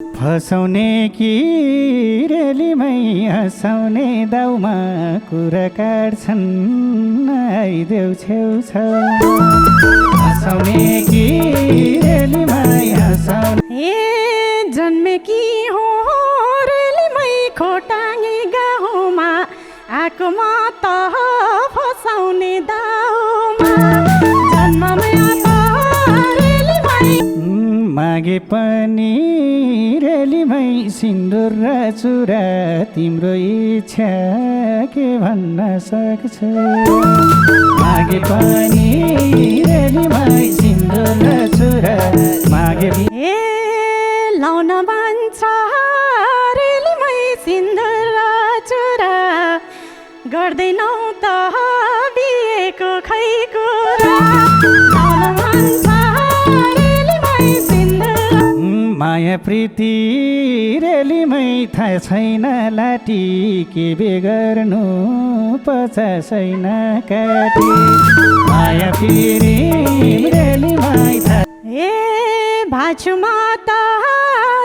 फसाउने कि रेलीमै हँसाउने दाउमा कुरा काट्छन् आइदेऊ छेउछाउ हँसाउने कि रेलीमै हँसाउने जन्मेकी हो रेलीमै खोटाङ्गे गाउँमा आएको म त फसाउने दाउमा जन्ममै मागे पनि रेलीमै सिन्दुर र चुरा तिम्रो इच्छा के भन्न सक्छ मागे पनि रेलीमै सिन्दुर र चुरा मागे लाउन भन्छ रेलीमै सिन्दुर र चुरा गर्दैनौ त बिहेको खै कुरा माया प्रीति रेलीमै थाहा छैन लाटी के बेगर्नु 50 काटी माया प्रीति रेलीमै ए भाछुमा त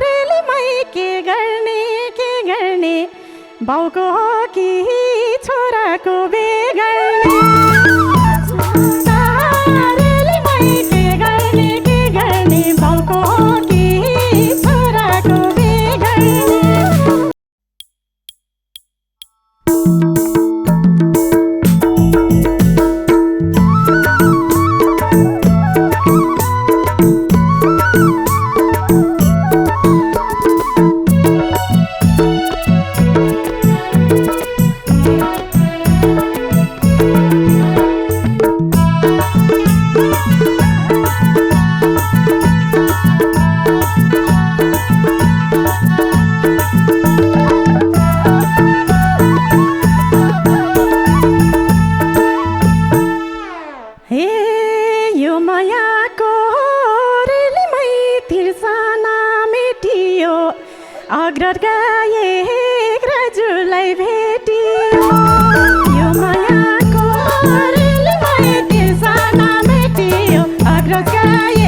रेलीमै के गर्ने बाउको हो कि छोराको बेगर्ने बाउको हो कि छोराको बेगर्ने अग्रत गाए राजुलाई भेटियो यो मायाको रेलीमै तिर्सना भेटियो अग्रत गाए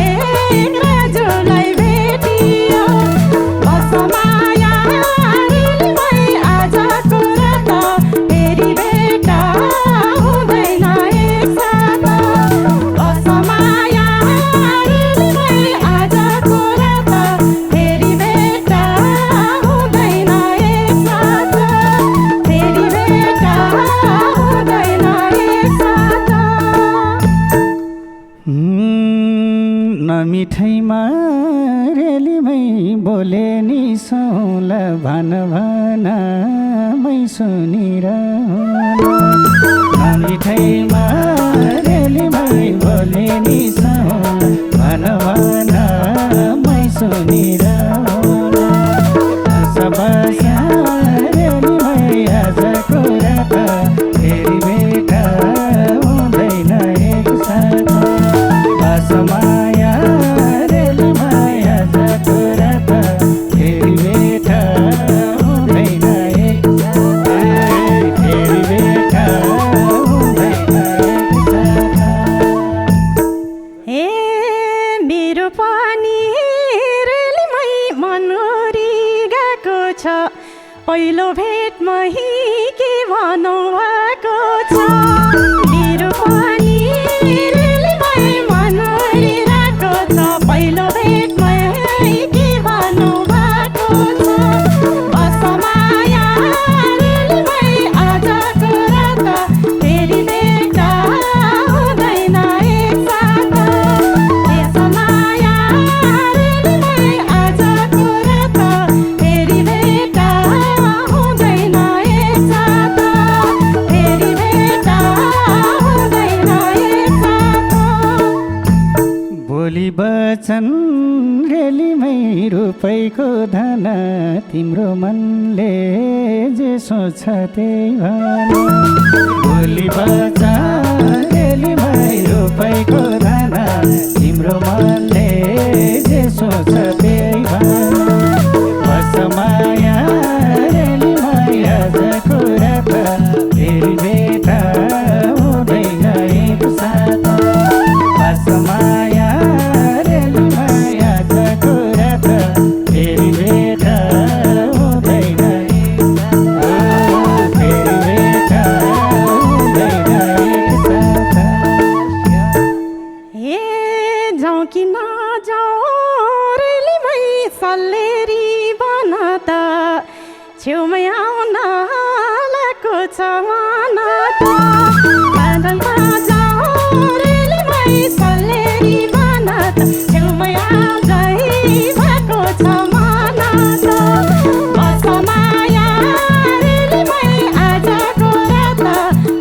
राजुलाई भेटियो बस माया रेलीमै आजको रात फेरि भेट हुँदैन एकसाथ बस माया रेलीमै आजको रात फेरि भेट मिठाईमा रेलीमै बोले नि सौल भन भन मै सुनिरहनु मिठाईमा रेलीमै बोले नि सौल भन भन मै सुनिरहनु सबैया रेलीमै आजको रात फेरि भेट हुँदैन एकसाथ बसमाया पहिलो भेटमै के भनौँ भएको छ मेरो पनि रेलीमै मन उडिरहेको छ पहिलो भेटमै के भनौँ भएको छ बस माया रेलीमै आजको रात फेरि भेट हुँदैन एकसाथ बस माया रेलीमै आजको रात फेरि भेट हुँदैन एकसाथ फेरि भेट हुँदैन एकसाथ बोली बचन रेलीमै रुपैको धन तिम्रो मनले जे सोच त्यही भन बोली बचन रेलीमै रुपैको धन तिम्रो मनले जे सोच त्यही भन बस माया रेलीमै आजको रात फेरि भेट हुँदैन एकसाथ बस माया रेलीमै आजको रात फेरि भेट सल्लेरी बन त छेउमै आउन लाको छ मन त बादलमा जाउँ रेलीमै सल्लेरी बन त छेउमै आउँदै भएको छ मन त बस माया रेलीमै आजको रात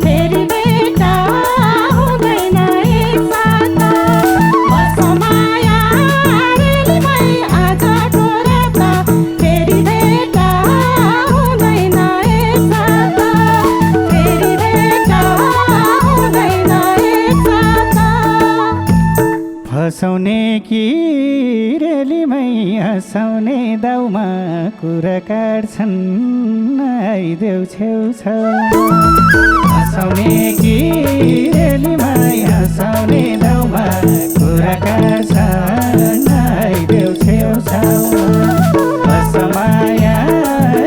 फेरि भेट हुँदैन एकसाथ बस माया रेलीमै आजको रात फेरि भेट हुँदैन एकसाथ फेरि भेट हुँदैन एकसाथ फसाउने कि रेलीमै हँसाउने दाउमा कुरा काट्छन् आइदेऊ छेउछाउ हँसाउने कि रेलीमै हँसाउने दाउमा कुरा काट्छन् आइदेऊ छेउछाउ बस माया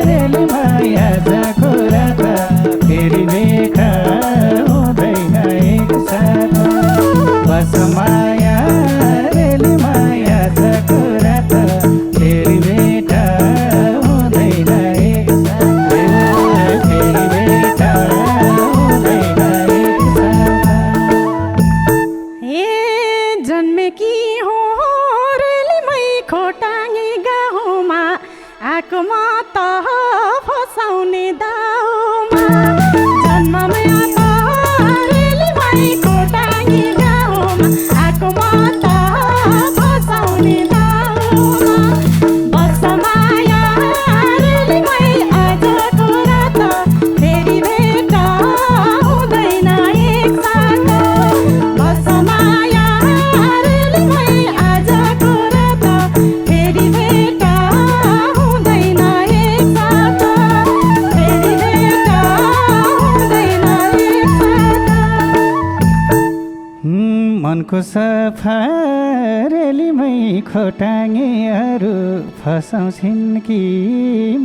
रेलीमै आजको रात फेरि भेट हुँदैन एकसाथ बस माया रेलीमै आजको रात फेरि भेट हुँदैन एकसाथ फेरि भेट हुँदैन एकसाथ ए जन्मेकी हो रेलीमै खोटाङ्गे गाउँमा आएको म त फसाउने दाउमा जन्ममै त रेलीमै खोटाङ्गे गाउँमा आएको म त फसाउने दाउमा बस माया रेलीमै आजको रात फेरि भेट हुँदैन एकसाथ बस माया रेलीमै आजको रात फेरि भेट हुँदैन एकसाथ फेरि भेट हुँदैन एकसाथ मनको सफा रेलीमै खोटाङ्गेहरू फसाउँछिन् कि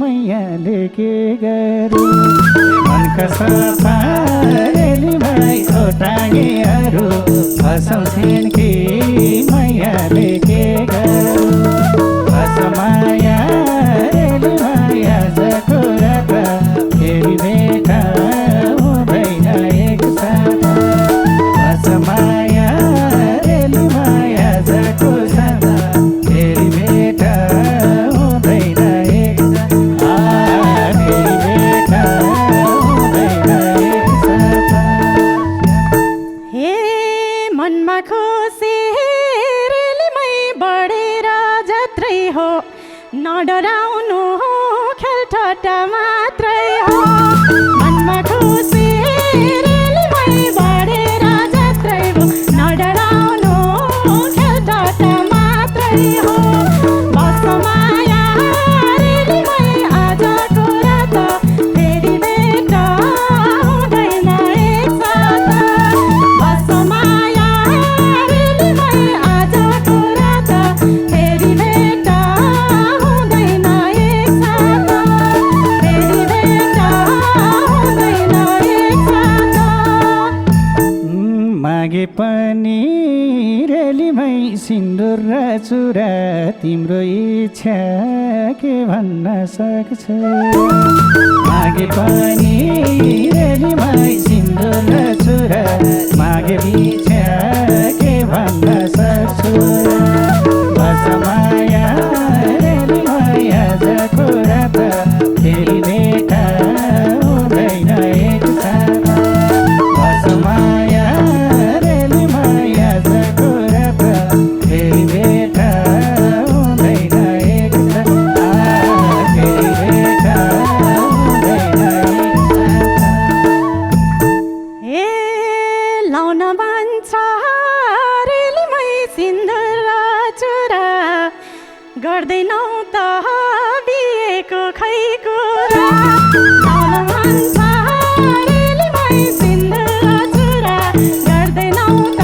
मैयाले के गरू मनका सफा रेलीमै खोटाङ्गेहरू फसाउँछिन् कि मैयाले के गरू बस माया रेलीमै आजको रात फेरि भेट हुँदैन एकसाथ बस माया रेलीमै आजको रात फेरि भेट हुँदैन एकसाथ फेरि भेट हुँदैन एकसाथ हे मनमा खुसी रेलीमै बढेर जत्रै हो नडराउनु खेलठट्टा मात्रै हो मनमा खुसी रेलीमै बढेर जत्रै हो नडराउनु खेलठट्टा मात्रै हो बस माया रेलीमै आजको रात फेरि भेट हुँदैन एकसाथ बस माया रेलीमै आजको रात फेरि भेट हुँदैन एकसाथ फेरि भेट हुँदैन एकसाथ मागे पनि रेलीमै सिन्दुर र चुरा तिम्रो इच्छा के भन्न सक्छ मागे पनि रेलीमै सिन्दुर र चुरा मागे इच्छा के भन्न सक्छु बस माया रेलीमै आजको रात फेरि भेट हुँदैन एकसाथ बस माया रेलीमै आजको रात फेरि भेट हुँदैन एकसाथ फेरि भेट हुँदैन एकसाथ ए लाउन भन्छ रेलीमै सिन्दुर र चुरा गर्दैनौ त बिहेको खै कुरा लाउन भन्छ रेलीमै सिन्दुर र चुरा गर्दैनौ त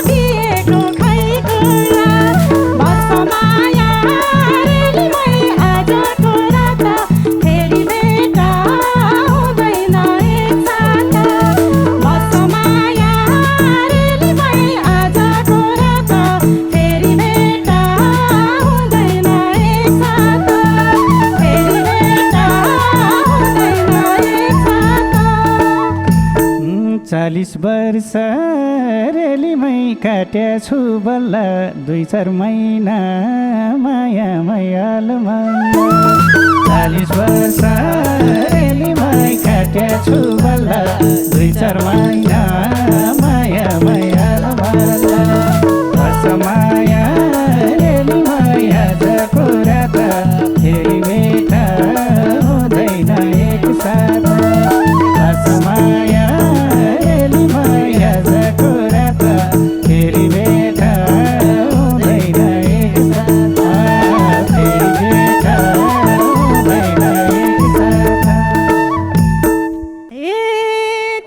बिहेको खै कुरा बस माया रेलीमै आजको रात फेरि भेट हुँदैन एकसाथ बस माया रेलीमै आजको रात फेरि भेट हुँदैन एकसाथ 40 वर्ष रेलीमै काट्याछु बल्ल 2-4 महिना माया मैयालमा 40 वर्ष रेलीमै काट्याछु बल्ल 2-4 महिना माया मैयालमा माया रेलीमै आजको रात फेरि भेट हुँदैन एकसाथ माया रेलीमै आजको रात फेरि भेट हुँदैन एकसाथ फेरि भेट हुँदैन एकसाथ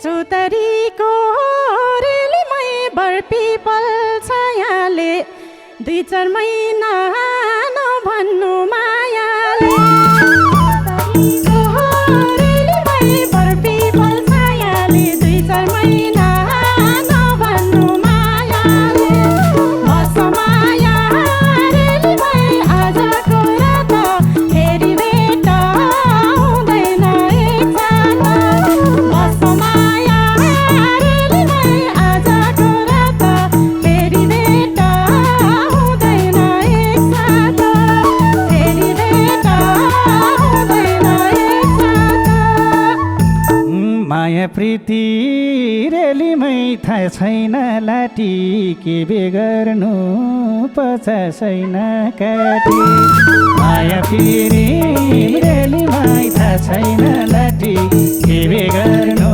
चौतारीको रेलीमै बरपिपल छायाले 2-4 महिना नभन्नु मायाले रेलीमै बरपिपल छायाले 2-4 महिना नभन्नु मायाले बस माया रेलीमै आजको रात फेरि भेट हुँदैन एकसाथ बस माया रेलीमै आजको रात फेरि भेट हुँदैन एकसाथ फेरि भेट हुँदैन एकसाथ माया प्रीति रेलीमै थाहा छैन लाटी के बेगर्नु 50 काटी माया प्रीति रेलीमै थाहा छैन लाटी के बेगर्नु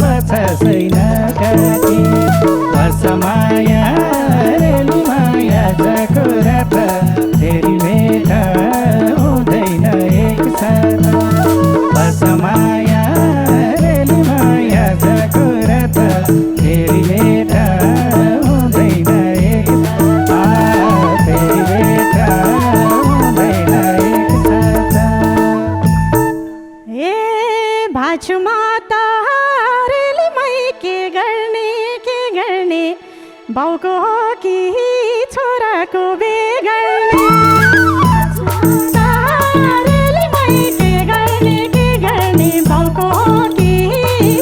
50 काटी बस माया रेलीमै आजको रात फेरि भेट हुँदैन एकसाथ बस माया रेलीमै आजको रात फेरि भेट हुँदैन एकसाथ फेरि भेट हुँदैन एकसाथ भाषुमा त रेलीमै के गर्ने बाउको हो कि छोराको बेगर्ने रेलीमै के गर्ने बाउको हो कि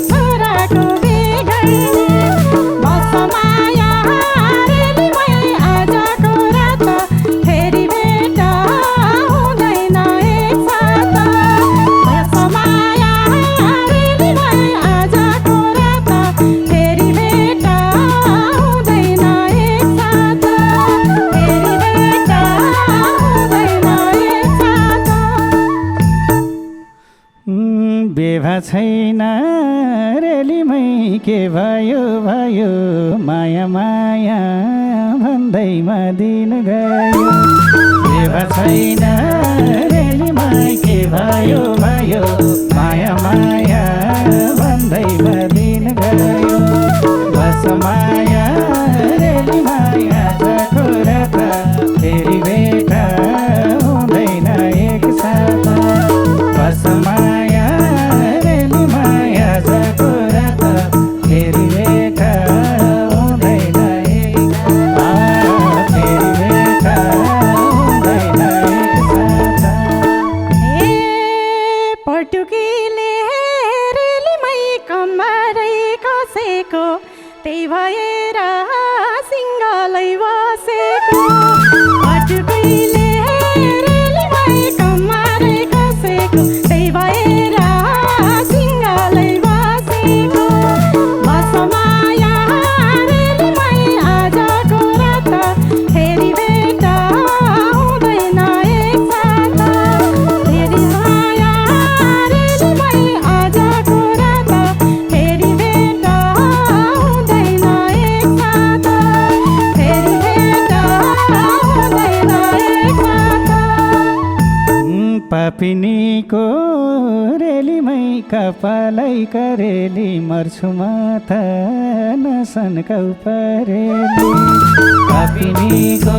छोराको बेगर्ने बस माया रेलीमै आजको रात फेरि भेट हुँदैन एकसाथ बस माया रेलीमै आजको रात फेरि भेट हुँदैन एकसाथ फेरि भेट हुँदैन एकसाथ बेभा छैन रेलीमै के भयो भयो माया माया भन्दैमा दिन गयो बेभा छैन रेलीमै के भयो भयो माया माया भन्दैमा दिन गयो बस माया रेलीमै आजको रात फेरि भेट हुँदैन एकसाथ बस माया रेलीमै आजको रात फेरि भेट हुँदैन एकसाथ फेरि भेट हुँदैन एकसाथ पटुकीले रेलीमै कम्मरै कसेको त्यही भएर सिङ्गलै बसेको पटुकीले रेलीमै कम्मरै कसेको त्यही भएर सिङ्गलै बसेको बस माया रेलीमै आजको रात फेरि भेट हुँदैन एकसाथ फेरि माया रेलीमै आजको रात फेरि भेट हुँदैन एकसाथ फेरि भेट हुँदैन एकसाथ पापिनीको रेलीमै कपालै करेली मर्छु म त नसन्काउ परेली पापिनीको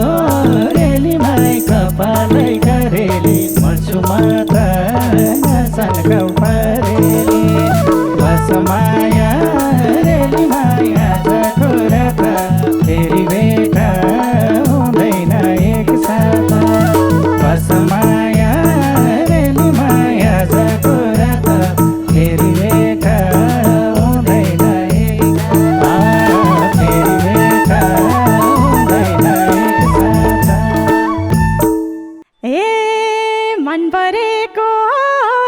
रेलीमै कपालै करेली मर्छु म त नसन्काउ परेली बस माया रेलीमै आजको रात फेरि भेट हुँदैन एकसाथ बस माया रेलीमै आजको रात फेरि भेट हुँदैन एकसाथ मन परेको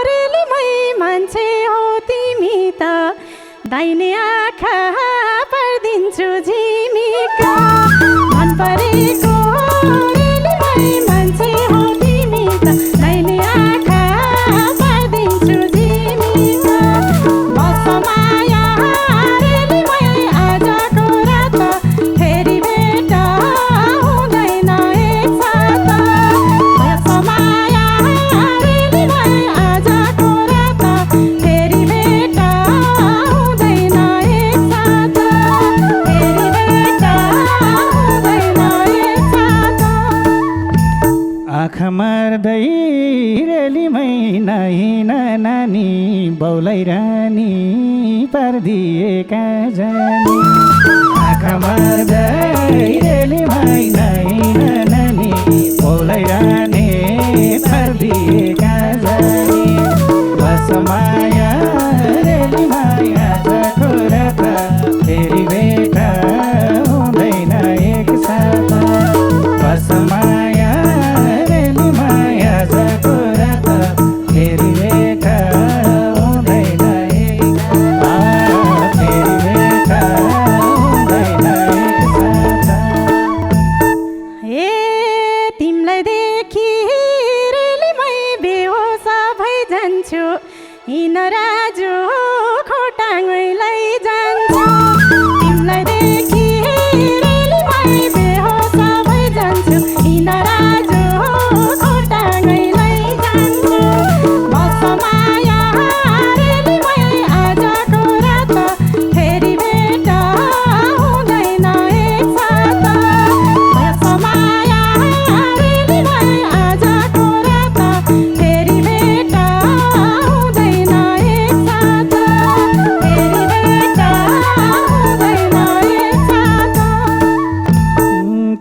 रेलीमै मान्छे हो तिमी त दाहिने आँखा पर्दिन्छु झिमिका मन परेको रेलीमै मान्छे हो तिमी त दाहिने आँखा पर्दिन्छु झिमिका बस माया रेलीमै आजको रात फेरि भेट हुँदैन एकसाथ बस माया रेलीमै आजको रात फेरि भेट हुँदैन एकसाथ फेरि भेट हुँदैन एकसाथ आँखा मार्दै रेलीमै नहिन नानी बौलै रानी पारिदिएका जानी आँखा मार्दै रेलीमै नहिन नानी बौलै रानी पारिदिएका जानी बस माया रेलीमै आजको रात फेरि भेट हुँदैन एकसाथ बस माया रेलीमै आजको रात फेरि भेट हुँदैन एकसाथ फेरि भेट हुँदैन एकसाथ ए तिमीलाई देखि रेलीमै बेहोस भइजान्छु हिँड राजु खोटाङैलाई जान्छु तिमीलाई देखि रेलीमै बेहोस भइजान्छु हिँड राजु खोटाङैलाई जान्छु बस माया रेलीमै आजको रात फेरि भेट हुँदैन एकसाथ बस माया रेलीमै आजको रात फेरि भेट हुँदैन एकसाथ फेरि भेट हुँदैन एकसाथ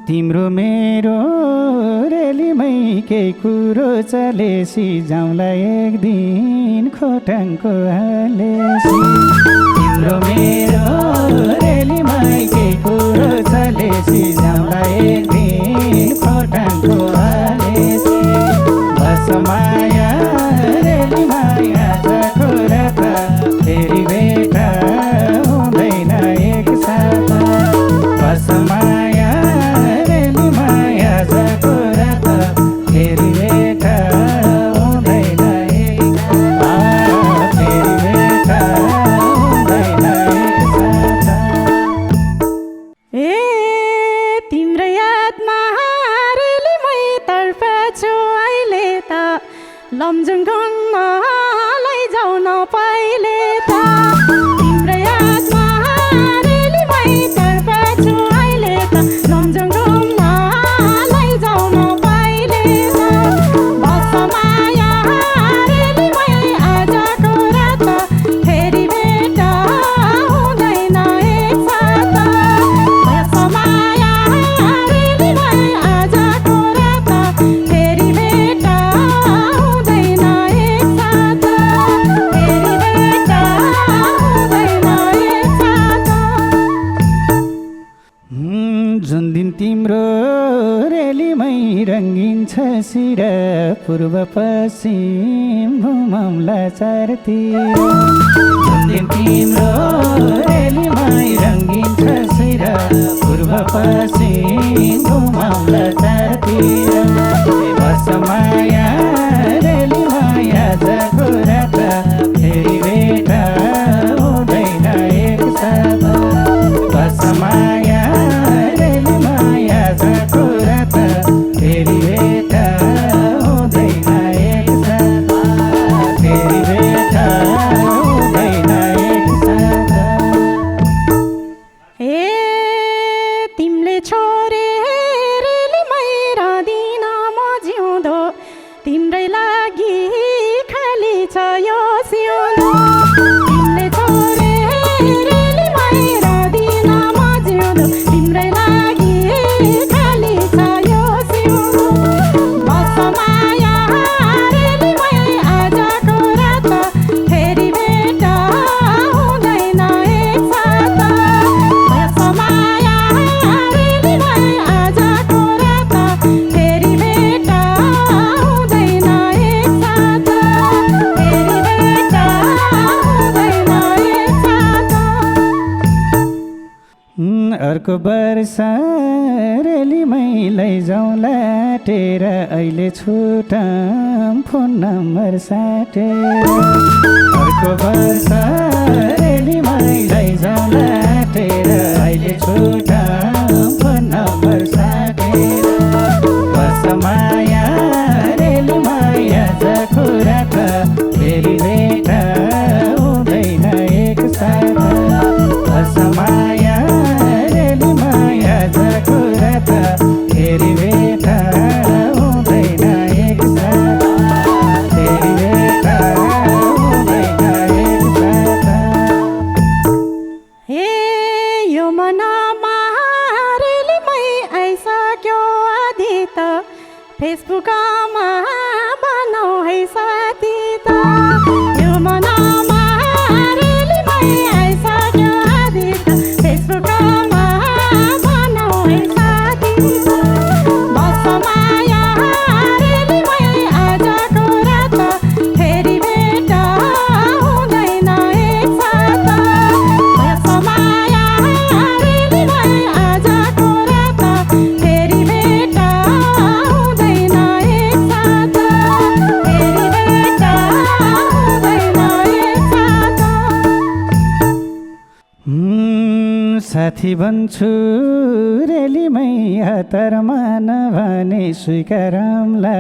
तिम्रो मेरो रेलीमै केही कुरो चलेसी जाउँला एक दिन खोटाङको हालेसी तिम्रो मेरो रेलीमै केही कुरो चलेसी जाउँला एक दिन खोटाङको हालेसी बस माया रेलीमै आजको रात फेरि भेट हुँदैन एकसाथ बस माया रेलीमै आजको रात फेरि भेट हुँदैन एकसाथ फेरि भेट हुँदैन एकसाथ ए तिम्रो यादमा रेलीमै तर्पछु अहिले त लमजुङ घुम्न लैजाउ न पहिले त तिम्रो यादमा रेलीमै तर्पछु अहिले त लमजुङ घुम्न लैजाउ न पहिले त बस माया रेलीमै आजको रात फेरि भेट हुँदैन एकसाथ बस माया रेलीमै आजको रात फेरि भेट हुँदैन एकसाथ फेरि भेट हुँदैन एकसाथ जुन दिन तिम्रो रेलीमै रङ्गिन्छ शिर पूर्व पश्चिम घुमाउँला चारतिर जुन दिन तिम्रो रेलीमै रङ्गिन्छ शिर पूर्व पश्चिम घुमाउँला चारतिर बस माया रेलीमै आजको रात फेरि भेट हुँदैन एकसाथ बस माया रेलीमै आजको रात फेरि भेट हुँदैन एकसाथ फेरि भेट हुँदैन एकसाथ ए तिमीले छोरे रेलीमै रहदिन म जिउँदो तिम्रो अर्को वर्ष रेलीमै लैजाउँ लाटेर अहिले छुटाम फोन नम्बर साटेर अर्को वर्ष रेलीमै लैजाउँ लाटेर अहिले छुटाम फोन नम्बर साटेर बस माया रेलीमा आज कुरा त फेरि भेट हुँदैन एकसाथ बस माया रेलीमा आज कुरा त फेरि भेट हुँदैन एकसाथ फेरि भेट हुँदैन एकसाथ हे यो मनमा रेलीमै आइसक्यो आधी त फेसबुकमा बनाऊ है साथी त यो मनमा रेलीमै आइसक्यो आधी त फेसबुकमा बनाऊ है साथी त बस माया रेलीमै आजको रात फेरि भेट हुँदैन एकसाथ बस माया रेलीमै आजको रात फेरि भेट हुँदैन एकसाथ फेरि भेट हुँदैन एकसाथ साथी भन्छु रेलीमै हतारमा नभने स्वीकारामला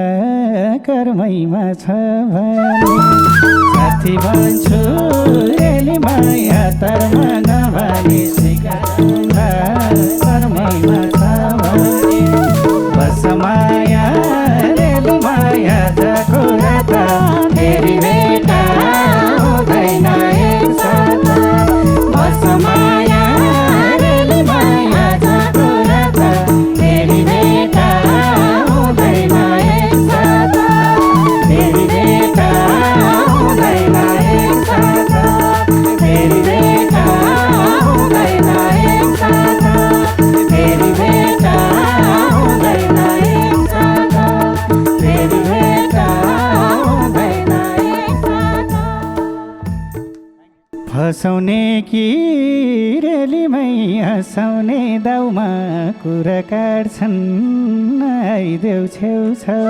कर्मैमा छ भने साथी भन्छु रेलीमै हतारमा नभने स्वीकारामला कर्मैमा छ भने बस माया रेलीमा आजको रात फेरि भेट हुँदैन एकसाथ बस माया रेलीमा आजको रात फेरि भेट हुँदैन एकसाथ फेरि भेट हुँदैन एकसाथ फेरि भेट हुँदैन एकसाथ फेरि भेट हुँदैन एकसाथ फेरि भेट हुँदैन एकसाथ फसाउने कि रेलीमै हँसाउने दाउमा कुरा काट्छन् आइदेऊ छेउछाउ